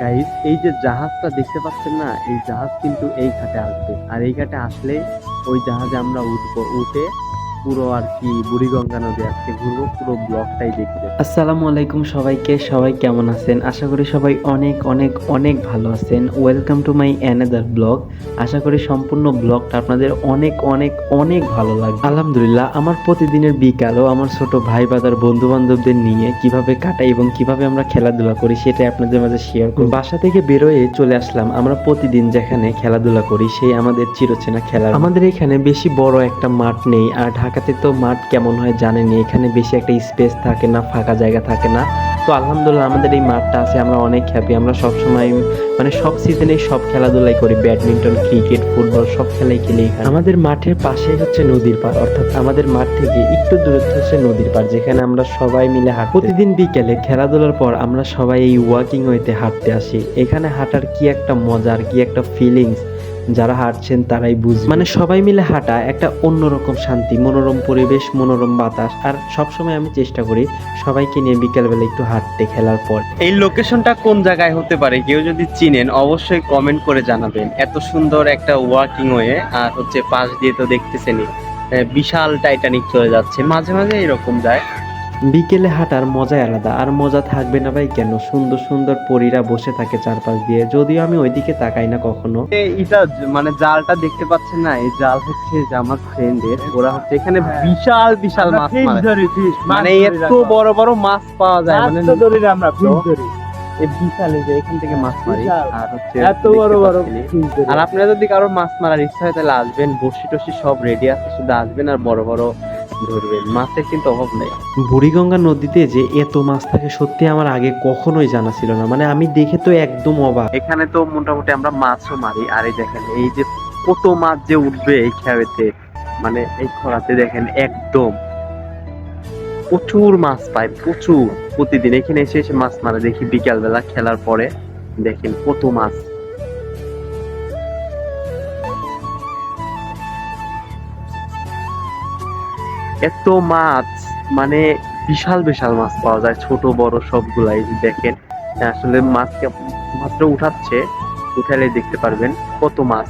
Guys, এই যে জাহাজটা দেখতে পাচ্ছেন না, এই জাহাজ কিন্তু এই ঘাটে আসবে। আর এই ঘাটে আসলে ওই জাহাজে আমরা উঠবো, উঠে পুরো আর কি বুড়িগঙ্গা নদী আজকে ঘুরবো, পুরো ব্লগটাই দেখবে। আসসালামু আলাইকুম সবাইকে। সবাই কেমন আছেন? আশা করি সবাই অনেক অনেক অনেক ভালো আছেন। Welcome to my another blog. আশা করি সম্পূর্ণ ব্লগটা আপনাদের অনেক অনেক অনেক ভালো লাগবে। আলহামদুলিল্লাহ, আমার প্রতিদিনের বিকালও আমার ছোট ভাই বাদার বন্ধু বান্ধবদের নিয়ে কিভাবে কাটাই এবং কিভাবে আমরা খেলাধুলা করি সেটাই আপনাদের মাঝে শেয়ার করব। বাসা থেকে বেরোয় চলে আসলাম আমরা প্রতিদিন যেখানে খেলাধুলা করি, সেই আমাদের চিরচেনা খেলা। আমাদের এখানে বেশি বড় একটা মাঠ নেই, আর ঢাকাতে তো মাঠ কেমন হয় জানেনই, এখানে বেশি একটা স্পেস থাকে না, ফাঁকা জায়গা থাকে না। তো আলহামদুলিল্লাহ আমাদের এই মাঠটা আছে, আমরা অনেক হ্যাপি। আমরা সব সময় মানে সব সিজনে সব খেলাধুলাই করি, ব্যাডমিন্টন, ক্রিকেট, ফুটবল সব খেলাই খেলি এখানে। আমাদের মাঠের পাশেই হচ্ছে নদীর পাড়, অর্থাৎ আমাদের মাঠ থেকে একটু দূরত্ব হচ্ছে নদীর পাড়, যেখানে আমরা সবাই মিলে হাঁটি। প্রতিদিন বিকেলে খেলাধুলার পর আমরা সবাই এই ওয়াকিং ওয়েতে হাঁটতে আসি। এখানে হাঁটার কি একটা মজার, কি একটা ফিলিংস, যারা হাঁটছেন তারাই বুঝবে। মানে সবাই মিলে হাঁটা একটা অন্যরকম শান্তি, মনোরম পরিবেশ, মনোরম বাতাস। আর সবসময় আমি চেষ্টা করি সবাইকে নিয়ে বিকেলবেলা একটু হাঁটতে খেলার পর। এই লোকেশনটা কোন জায়গায় হতে পারে, কেউ যদি চিনেন অবশ্যই কমেন্ট করে জানাবেন। এত সুন্দর একটা ওয়াকিং ওয়ে, আর হচ্ছে পাশ দিয়ে তো দেখতেছেনই বিশাল টাইটানিক চলে যাচ্ছে, মাঝে মাঝে এরকম যায়। বিকেলে হাঁটার মজাই আলাদা। আর মজা থাকবে না ভাই কেন? সুন্দর সুন্দর পরীরা বসে থাকে চারপাশ দিয়ে, যদিও আমি ওইদিকে তাকাই না কখনো। এটা মানে জালটা দেখতে পাচ্ছেন না, এই জাল হচ্ছে যে আমার ফ্রেন্ডের, ওরা হচ্ছে এখানে বিশাল বিশাল মাছ মারে। মানে এত বড় বড় মাছ পাওয়া যায়, মানে আমরা এই বিশাল, এই যে এখান থেকে মাছ মারি। আর হচ্ছে এত বড় বড় আর আপনারা যদি কারো মাছ মারার ইচ্ছা হয় তাহলে আসবেন, বড়শি টসি সব রেডি আছে, শুধু আসবেন আর বড় বড় ধরবেন, মাছের কিন্তু অভাব নেই। বুড়িগঙ্গা নদীতে যে এত মাছ থাকে সত্যি আমার আগে কখনোই জানা ছিল না, মানে আমি দেখে তো একদম অবাক। এখানে তো মোটামুটি আমরা মাছও মারি। আর এই দেখেন এই যে কত মাছ যে উঠবে এই খেয়াতে, মানে এই খরাতে দেখেন একদম প্রচুর মাছ পায়, প্রচুর। প্রতিদিন এখানে এসে এসে মাছ মারে দেখি, বিকাল বেলা খেলার পরে দেখেন কত মাছ। এত মাছ, মানে বিশাল বিশাল মাছ পাওয়া যায়, ছোট বড় সবগুলাই। যে দেখেন আসলে মাছকে মাত্র উঠাচ্ছে, উঠালে দেখতে পারবেন কত মাছ।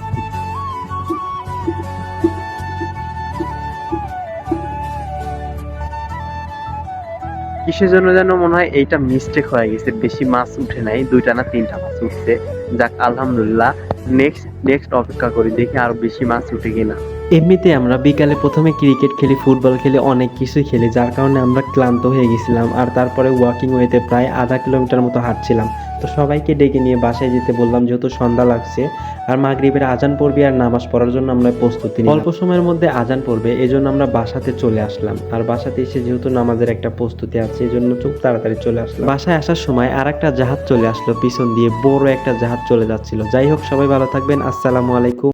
কিসের জন্য যেন মনে হয় এইটা মিস্টেক হয়ে গেছে, বেশি মাছ উঠে নাই, দুইটা না তিনটা মাছ উঠছে। যাক আলহামদুলিল্লাহ, নেক্সট নেক্সট অপেক্ষা করি, দেখি আরো বেশি মাছ উঠে কিনা। এমনিতে আমরা বিকালে প্রথমে ক্রিকেট খেলি, ফুটবল খেলি, অনেক কিছুই খেলি, যার কারণে আমরা ক্লান্ত হয়ে গেছিলাম। আর তারপরে ওয়াকিং ওয়েতে প্রায় আধা কিলোমিটার মতো হাঁটছিলাম। তো সবাইকে ডেকে নিয়ে বাসায় যেতে বললাম, যেহেতু সন্ধ্যা লাগছে আর মাগরিবের আজান পড়বে, আর নামাজ পড়ার জন্য আমরা প্রস্তুতি নিলাম। অল্প সময়ের মধ্যে আজান পড়বে, এজন্য আমরা বাসাতে চলে আসলাম। আর বাসাতে এসে যেহেতু নামাজের একটা প্রস্তুতি আছে, এজন্য খুব তাড়াতাড়ি চলে আসলাম। বাসায় আসার সময় আর একটা জাহাজ চলে আসলো পিছন দিয়ে, বড় একটা জাহাজ চলে যাচ্ছিল। যাই হোক, সবাই ভালো থাকবেন। আসসালামু আলাইকুম।